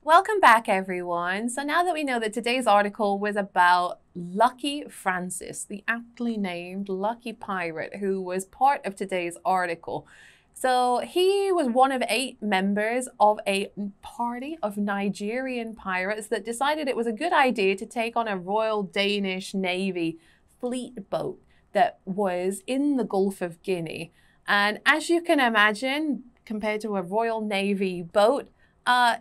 Welcome back, everyone. So now that we know that today's article was about Lucky Francis, the aptly named Lucky Pirate who was part of today's article. So he was one of 8 members of a party of Nigerian pirates that decided it was a good idea to take on a Royal Danish Navy fleet boat that was in the Gulf of Guinea. And as you can imagine, compared to a Royal Navy boat,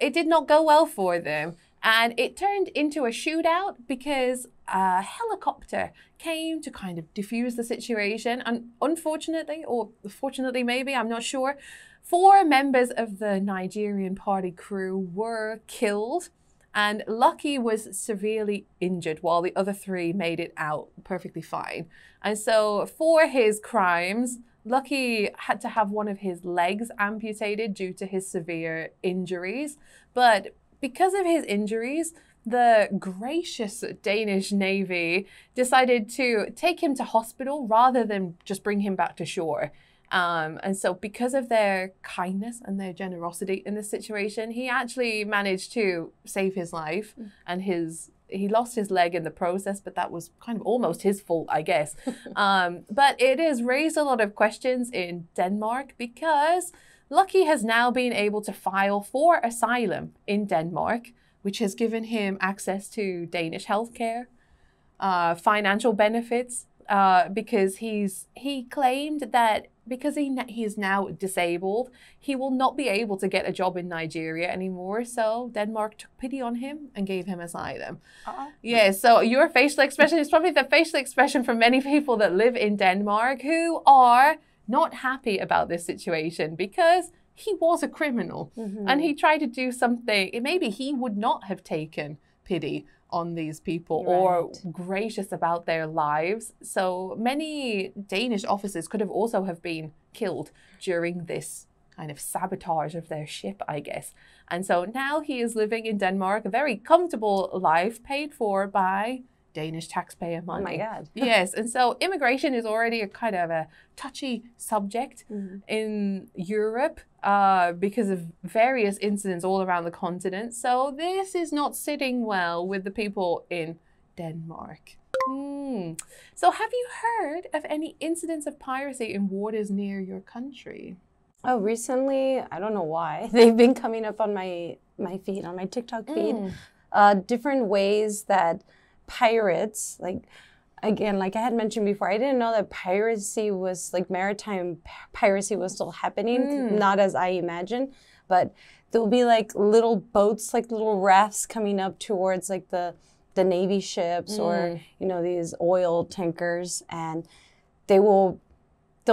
it did not go well for them. And it turned into a shootout because a helicopter came to kind of defuse the situation. And unfortunately, or fortunately maybe, I'm not sure, 4 members of the Nigerian party crew were killed. And Lucky was severely injured while the other 3 made it out perfectly fine. And so for his crimes, Lucky had to have one of his legs amputated due to his severe injuries. But because of his injuries, the gracious Danish Navy decided to take him to hospital rather than just bring him back to shore. And so because of their kindness and their generosity in this situation, he actually managed to save his life, and he lost his leg in the process, but that was kind of almost his fault, I guess. But it has raised a lot of questions in Denmark because Lucky has now been able to file for asylum in Denmark, which has given him access to Danish healthcare, financial benefits, because he claimed that because he is now disabled, he will not be able to get a job in Nigeria anymore. So Denmark took pity on him and gave him asylum. Yeah, so your facial expression is probably the facial expression for many people that live in Denmark who are not happy about this situation because he was a criminal and he tried to do something. Maybe he would not have taken pity on these people or gracious about their lives. So many Danish officers could have also have been killed during this kind of sabotage of their ship, I guess. And so now he is living in Denmark, a very comfortable life paid for by Danish taxpayer money. Oh my God. Yes, and so immigration is already a kind of a touchy subject in Europe because of various incidents all around the continent. So this is not sitting well with the people in Denmark. So have you heard of any incidents of piracy in waters near your country? Oh, recently, I don't know why, they've been coming up on my feed, on my TikTok feed, different ways that pirates, like I had mentioned before, I didn't know that piracy was, like maritime piracy was still happening, not as I imagined, but there'll be like little boats, like little rafts coming up towards like the Navy ships or, you know, these oil tankers, and they'll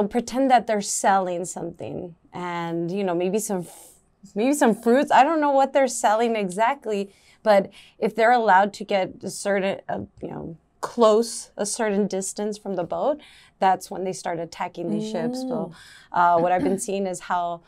pretend that they're selling something, and, you know, maybe some fruits. I don't know what they're selling exactly, but if they're allowed to get a certain, you know, close a certain distance from the boat, that's when they start attacking these ships. So what I've been seeing is how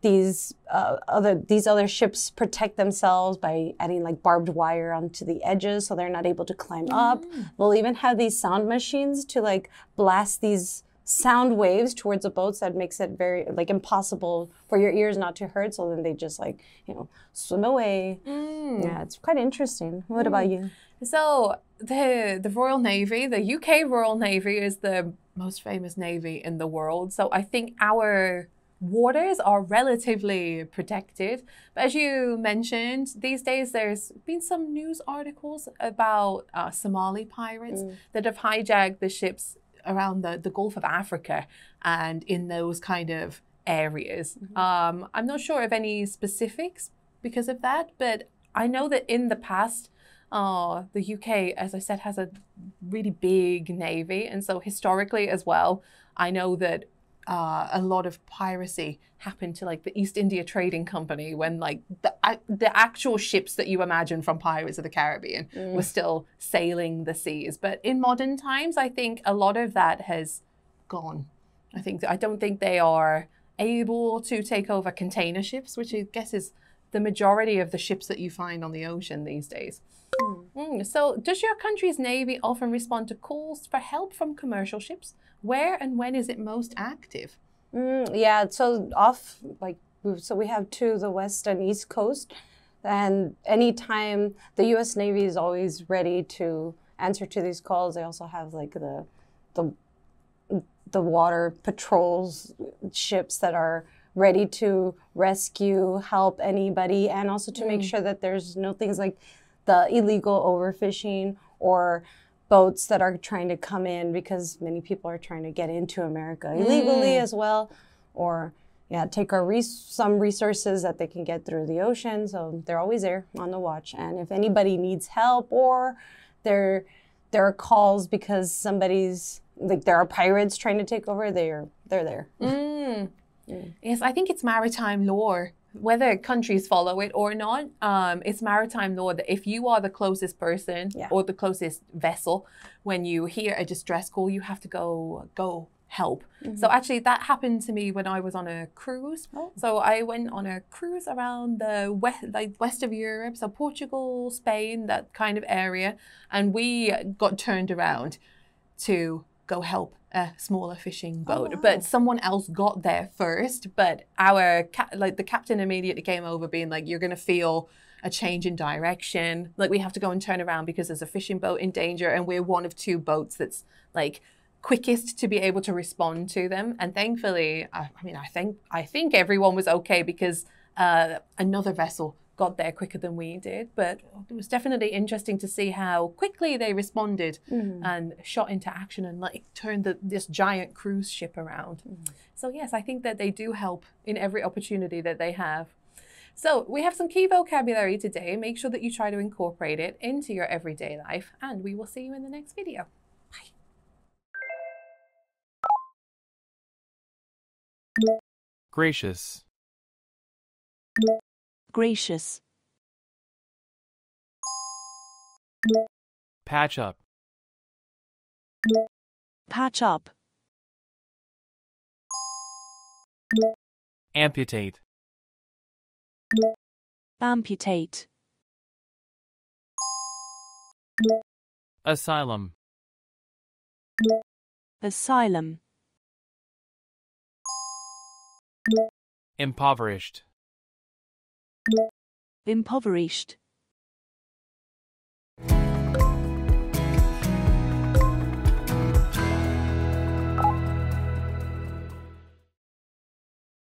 these other ships protect themselves by adding like barbed wire onto the edges so they're not able to climb up. They'll even have these sound machines to like blast these sound waves towards the boats that makes it very like impossible for your ears not to hurt. So then they just like, you know, swim away. Yeah, it's quite interesting. What about you? So the Royal Navy, the UK Royal Navy is the most famous navy in the world. So I think our waters are relatively protected. But as you mentioned, these days there's been some news articles about Somali pirates that have hijacked the ships around the Gulf of Africa and in those kind of areas. I'm not sure of any specifics because of that, but I know that in the past, the UK, as I said, has a really big navy. And so historically as well, I know that a lot of piracy happened to like the East India Trading Company when like the actual ships that you imagine from Pirates of the Caribbean were still sailing the seas. But in modern times, I think a lot of that has gone. I don't think they are able to take over container ships, which I guess is the majority of the ships that you find on the ocean these days. So does your country's Navy often respond to calls for help from commercial ships? Where and when is it most active? Yeah, so we have two, the west and east coast, and anytime the U.S. Navy is always ready to answer to these calls. They also have like the water patrols ships that are ready to rescue, help anybody, and also to make sure that there's no things like the illegal overfishing or boats that are trying to come in, because many people are trying to get into America illegally as well, or take some resources that they can get through the ocean. So they're always there on the watch. And if anybody needs help, or there are calls because somebody's like there are pirates trying to take over, they're there. Yes, I think it's maritime law, whether countries follow it or not. It's maritime law that if you are the closest person or the closest vessel, when you hear a distress call, you have to go help. So actually that happened to me when I was on a cruise. So I went on a cruise around the west of Europe, so Portugal, Spain, that kind of area, and we got turned around to go help a smaller fishing boat. But someone else got there first, but the captain immediately came over being like, you're going to feel a change in direction. Like, we have to go and turn around because there's a fishing boat in danger, and we're one of two boats that's like quickest to be able to respond to them. And thankfully, I think everyone was okay, because another vessel got there quicker than we did. But it was definitely interesting to see how quickly they responded and shot into action and like turned this giant cruise ship around. So yes, I think that they do help in every opportunity that they have. So we have some key vocabulary today. Make sure that you try to incorporate it into your everyday life, and we will see you in the next video. Bye. Gracious. Gracious. Patch up. Patch up. Amputate. Amputate. Asylum. Asylum. Impoverished. Impoverished.